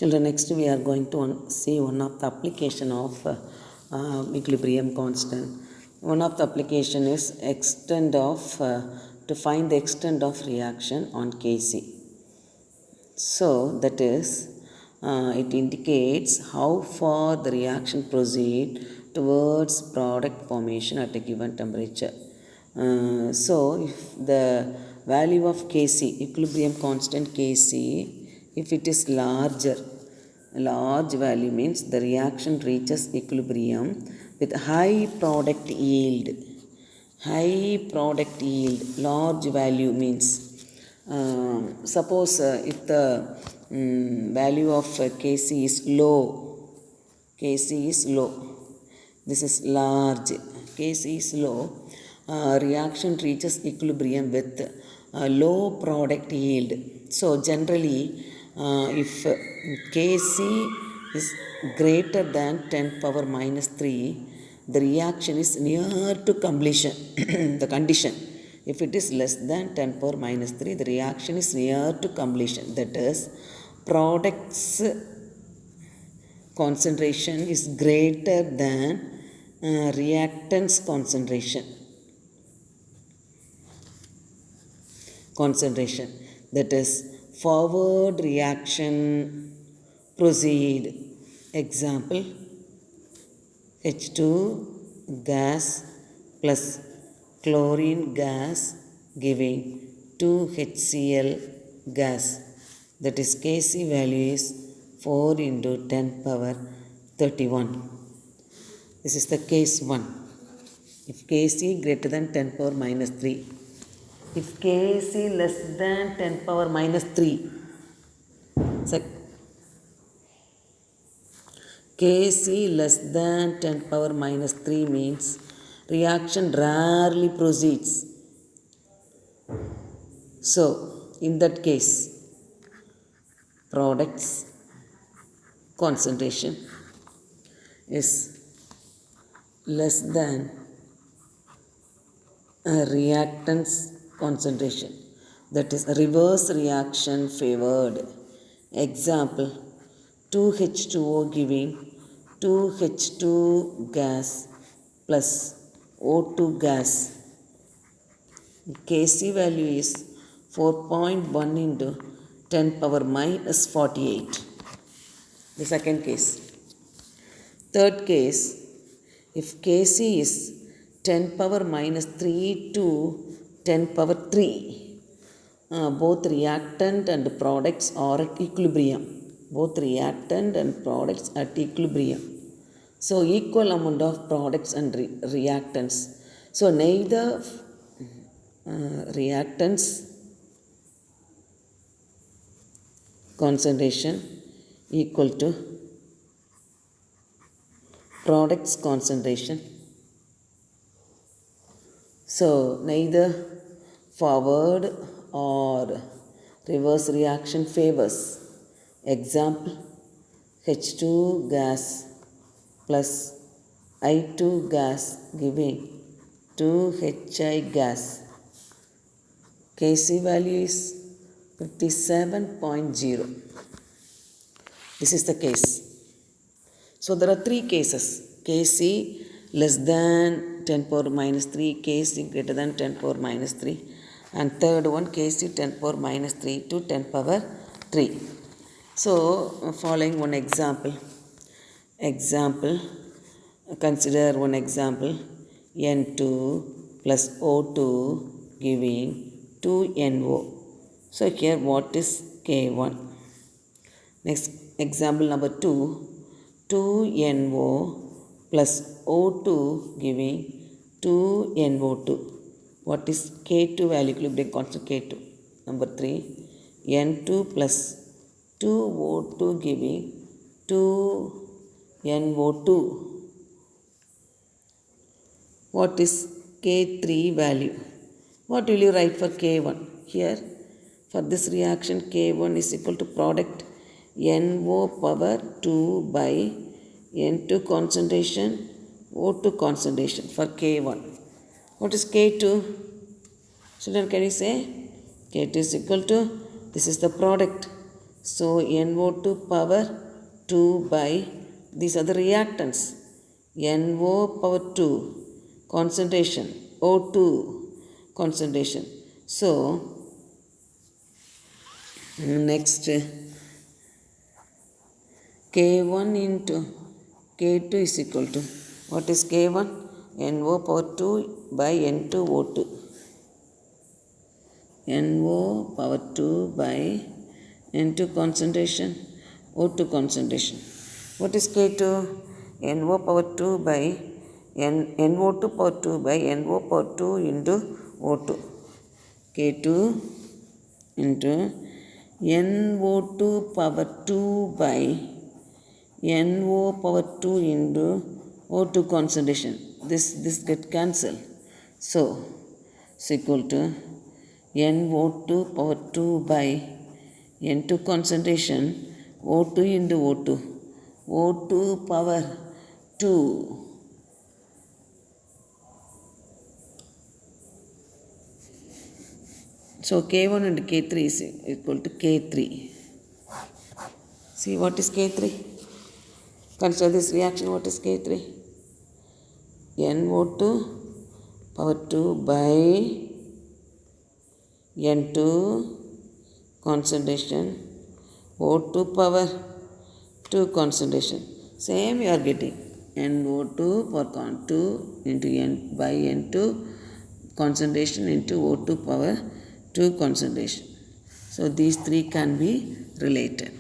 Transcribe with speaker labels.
Speaker 1: Children, next we are going to see one of the application of equilibrium constant. One of the application is extent of to find the extent of reaction on Kc. So that is, it indicates how far the reaction proceed towards product formation at a given temperature. So if the value of Kc, equilibrium constant Kc, if it is large value means the reaction reaches equilibrium with high product yield. High product yield, large value means, suppose if the value of Kc is low, Kc is low, this is large, Kc is low, reaction reaches equilibrium with low product yield. So generally, if Kc is greater than 10 power minus 3, the reaction is near to completion. The condition, if it is less than 10 power minus 3, the reaction is near to completion. That is, products concentration is greater than reactants concentration. That is, forward reaction proceed. Example, H2 gas plus chlorine gas giving 2HCl gas. That is, Kc value is 4 into 10 power 31. This is the case 1. If Kc greater than 10 power minus 3, if Kc less than 10 power minus 3, so Kc less than 10 power minus 3 means reaction rarely proceeds. So, in that case, products concentration is less than reactants concentration. That is, reverse reaction favored. Example, 2H2O giving 2H2 gas plus O2 gas. Kc value is 4.1 into 10 power minus 48. The second case. Third case, if Kc is 10 power minus 3 to 10 power 3, both reactant and products are at equilibrium. Both reactant and products at equilibrium. So, equal amount of products and reactants. So, neither reactants concentration equal to products concentration. So, neither forward or reverse reaction favors. Example, H2 gas plus I2 gas giving 2HI gas. Kc value is 57.0. This is the case. So, there are three cases. Kc less than 10 power minus 3, Kc greater than 10 power minus 3, and third one, Kc 10 power minus 3 to 10 power 3. So, following one example. Consider one example, N2 plus O2 giving 2NO. So, here what is K1? Next example number 2, 2NO plus O2 giving 2NO2. What is K2 value? Equilibrium constant K2. Number 3, N2 plus 2O2 giving 2NO2. What is K3 value? What will you write for K1? Here, for this reaction, K1 is equal to product NO power 2 by N2 concentration, O2 concentration for K1. What is K2? Children, can you say? K2 is equal to, this is the product. So NO2 power 2 by, these are the reactants, NO power 2 concentration, O2 concentration. So next K1 into K2 is equal to, what is K1? NO power 2 by N2 O2. NO power 2 by N2 concentration, O2 concentration. What is K2? NO power 2 by NO2 power 2 by NO power 2 into O2. K2 into NO2 power 2 by NO power 2 into O2 concentration. This get cancelled. So it's equal to NO2 power 2 by N2 concentration, O2 into O2. O2 power 2. So K1 and K3 is equal to K3. See what is K3? Consider this reaction, what is K3? NO2 power 2 by N2 concentration, O2 power 2 concentration. Same you are getting. NO2 power 2 into N by N2 concentration into O2 power 2 concentration. So these three can be related.